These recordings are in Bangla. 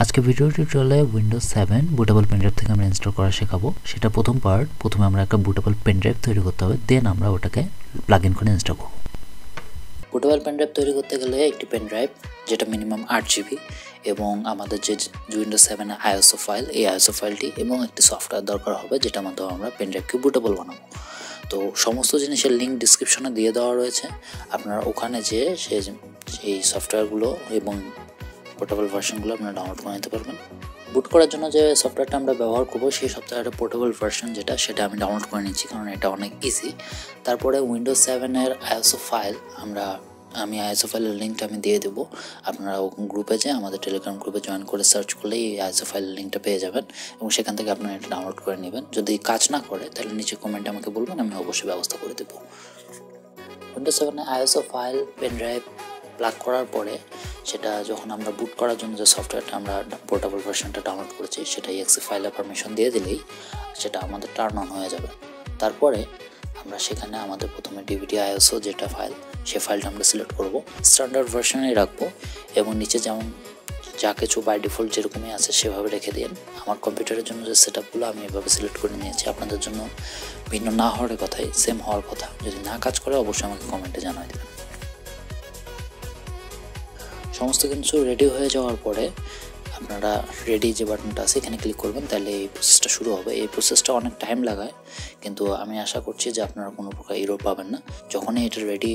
আজকে ভিডিও টিউটোরিয়ালে উইন্ডোজ 7 বুটেবল পেনড্রাইভ থেকে আমরা ইনস্টল করা শেখাবো। সেটা প্রথম পার্ট, প্রথমে আমরা একটা বুটেবল পেনড্রাইভ তৈরি করতে হবে, দেন আমরা ওটাকে প্লাগ ইন করে ইনস্টল করব। বুটেবল পেনড্রাইভ তৈরি করতে গেলে একটি পেনড্রাইভ যেটা মিনিমাম 8GB এবং আমাদের যে উইন্ডোজ 7 এর আইএসও ফাইল, এই আইএসও ফাইলটি এবং একটি সফটওয়্যার দরকার হবে যেটার মাধ্যমে আমরা পেনড্রাইভকে বুটেবল বানাবো। তো সমস্ত জিনিসের লিঙ্ক ডিসক্রিপশনে দিয়ে দেওয়া রয়েছে, আপনারা ওখানে যেয়ে সেই সফটওয়্যারগুলো এবং পোর্টেবল ভার্সনগুলো আপনারা ডাউনলোড করে নিতে পারবেন। বুট করার জন্য যে সফটওয়্যারটা আমরা ব্যবহার করবো সেই সফটওয়্যারটা পোর্টেবল ভার্সন সেটা আমি ডাউনলোড করে নিচ্ছি, কারণ এটা অনেক ইজি। তারপরে উইন্ডোজ 7 এর আইএসও ফাইল আমি আইএসও ফাইলের লিঙ্কটা আমি দিয়ে দেবো। আপনারা গ্রুপে যেয়ে আমাদের টেলিগ্রাম গ্রুপে জয়েন করে সার্চ করলেই এই আইএসও ফাইলের লিঙ্কটা পেয়ে যাবেন এবং সেখান থেকে আপনারা এটা ডাউনলোড করে নেবেন। যদি কাজ না করে তাহলে নিচে কমেন্টে আমাকে বলবেন, আমি অবশ্যই ব্যবস্থা করে দেবো। উইন্ডোজ 7 এর আইএসও ফাইল পেনড্রাইভ প্লাগ করার পরে সেটা যখন আমরা বুট করার জন্য যে সফটওয়্যারটা আমরা পোর্টেবল ভার্সনটা ডাউনলোড করেছি সেটা এক্সি ফাইলে পারমিশন দিয়ে দিলেই সেটা আমাদের টার্ন অন হয়ে যাবে। তারপরে আমরা সেখানে আমাদের প্রথমে ডিভিডি আইএসও যেটা ফাইল, সেই ফাইলটা আমরা সিলেক্ট করব, স্ট্যান্ডার্ড ভার্সনেই রাখবো এবং নিচে যেমন যা কিছু বাই ডিফল্ট যেরকমই আছে সেভাবে রেখে দিন। আমার কম্পিউটারের জন্য যে সেটআপগুলো আমি এভাবে সিলেক্ট করে নিয়েছি, আপনাদের জন্য ভিন্ন না হওয়ার কথাই, সেম হওয়ার কথা। যদি না কাজ করে অবশ্যই আমাকে কমেন্টে জানাই দেবেন। সমস্ত কিছু রেডি হয়ে যাওয়ার পরে আপনারা রেডি যে বাটনটা আছে এখানে ক্লিক করবেন, তাহলে এই প্রসেসটা শুরু হবে। এই প্রসেসটা অনেক টাইম লাগায়, কিন্তু আমি আশা করছি যে আপনারা কোনো প্রকার এরর পাবেন না। যখনই এটা রেডি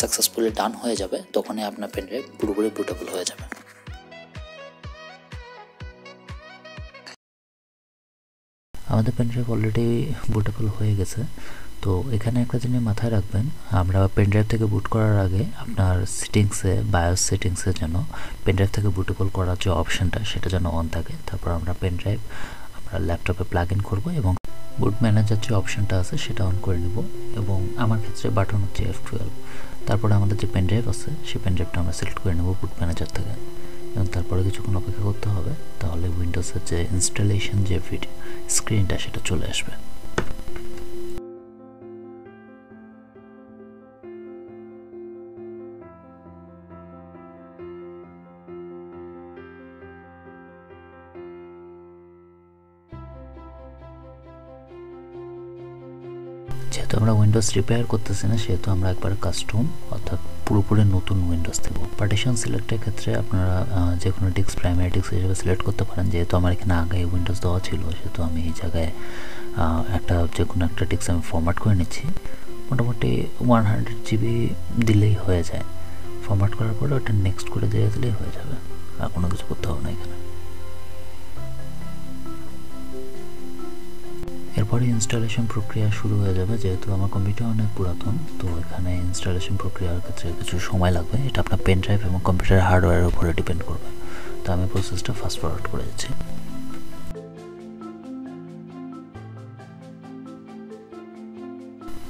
সাকসেসফুলি ডান হয়ে যাবে তখনই আপনার পেনড্রাইভ পুরোপুরি বুটেবল হয়ে যাবে। আমাদের পেনড্রাইভ অলরেডি বুটেবল হয়ে গেছে। তো এখানে একটা জিনিস মাথায় রাখবেন, আমরা পেনড্রাইভ থেকে বুট করার আগে আপনার সেটিংসে, বায়োস সেটিংসে যেন পেনড্রাইভ থেকে বুটেবল করার যে অপশানটা সেটা যেন অন থাকে। তারপর আমরা পেনড্রাইভ আমরা ল্যাপটপে প্লাগ ইন করবো এবং বুট ম্যানেজার যে অপশানটা আছে সেটা অন করে নেব এবং আমার ক্ষেত্রে বাটন হচ্ছে F12। তারপরে আমাদের যে পেনড্রাইভ আছে সেই পেনড্রাইভটা আমরা সিলেক্ট করে নেব বুট ম্যানেজার থেকে এবং তারপরে কিছুক্ষণ অপেক্ষা করতে হবে, তাহলে উইন্ডোজের যে ইনস্টলেশন যে স্ক্রিনটা সেটা চলে আসবে। যেহেতু আমরা উইন্ডোজ রিপেয়ার করতেছি না, সেহেতু আমরা একবার কাস্টম অর্থাৎ পুরোপুরি নতুন উইন্ডোজ দেব। পার্টিশন সিলেক্টের ক্ষেত্রে আপনারা যে কোনো ডিস্ক প্রাইমারি ডিস্ক হিসেবে সিলেক্ট করতে পারেন। যেহেতু আমার এখানে আগে উইন্ডোজ দেওয়া ছিল, সেহেতু আমি এই জায়গায় যে কোনো একটা ডিস্ক আমি ফরম্যাট করে নিচ্ছি। মোটামুটি 100GB দিলেই হয়ে যায়। ফরম্যাট করার পরে ওটা নেক্সট করে দিয়ে দিলেই হয়ে যাবে, আর কোনো কিছু করতে হবে না এখানে। এরপরে ইনস্টলেশন প্রক্রিয়া শুরু হয়ে যাবে। যেহেতু আমার কম্পিউটার অনেক পুরাতন, তো এখানে ইনস্টলেশন প্রক্রিয়ার ক্ষেত্রে কিছু সময় লাগবে। এটা আপনার পেন ড্রাইভ এবং কম্পিউটারের হার্ডওয়্যারের উপরে ডিপেন্ড করবে। তো আমি প্রসেসটা ফাস্ট ফরওয়ার্ড করে যাচ্ছি।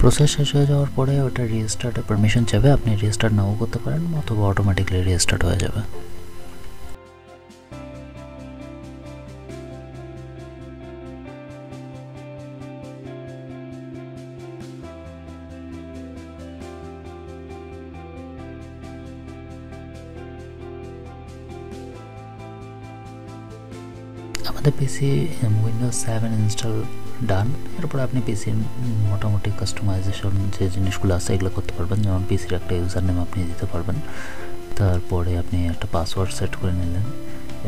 প্রসেস শেষ হয়ে যাওয়ার পরে ওটা রিস্টার্টের পারমিশন চাইবে। আপনি রিস্টার্ট নাও করতে পারেন অথবা অটোমেটিক্যালি রিস্টার্ট হয়ে যাবে। আমাদের পিসি উইন্ডোজ 7 ইনস্টল ডান। এরপর আপনি পিসির মোটামুটি কাস্টমাইজেশন যে জিনিসগুলো আছে এগুলো করতে পারবেন, যেমন পিসির একটা ইউজার নেম আপনি দিতে পারবেন। তারপরে আপনি একটা পাসওয়ার্ড সেট করে নিলেন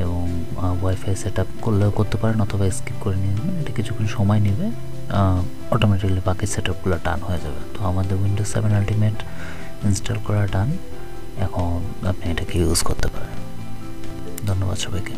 এবং ওয়াইফাই সেট আপ করলেও করতে পারেন অথবা স্কিপ করে নিয়ে নেবেন। এটা কিছুক্ষণ সময় নেবে, অটোমেটিক্যালি বাকি সেট আপগুলো ডান হয়ে যাবে। তো আমাদের উইন্ডোজ 7 আলটিমেট ইনস্টল করা ডান। এখন আপনি এটাকে ইউজ করতে পারেন। ধন্যবাদ সবাইকে।